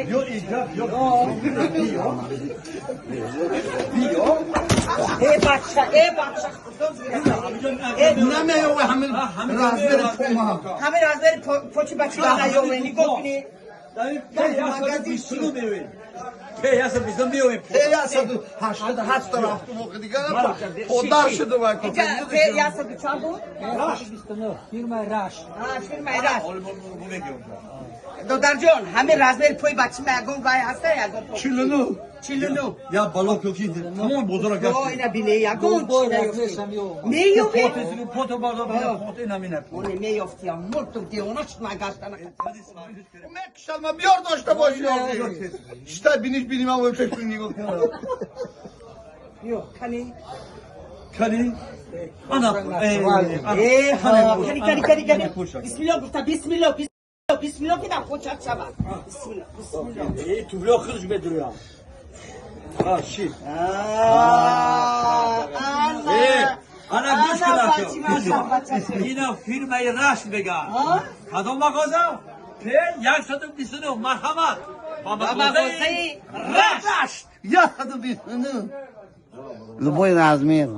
Yok icra yok. بخشا نمیه و همین رازبر پوما همه رازبر پوچی بچی دانا یوینی گفنی Peyasa bizden bir oyun. پیاسد 88 طرف تو موقع دیگه خوددار شده و اینجا پیاسا بچه بود؟ راش 29 firma Raş. فیلم راش دودر جون همه رازبر پوی بچی مگون گای هسته یگون چلونو چیلونو Ya balok yok indi. Tamam bozora او kaçtı. اینا بینه یگون Boy چیله razmesam yok. میوفی Potesini potu barda bana potu inamine. اونه میوفتی هم مرتو دی اونا چطور نگاشتن مکشلما بیار داشته باشی işte benim ama ötek birini bakıyorum یو کنی Kali. Ana. ای ها کنی بسم الله گفتا بسم الله بسم الله که در خود چت شود بسم الله بسم الله Tübro kılıç bediriyor. Ha şi. Ana güç kılakıyor. Yine firmayı raş began. Kadın mağaza. Yaksadım disini merhamet. Baba Gozey Raş. ya hadi bir Любой размер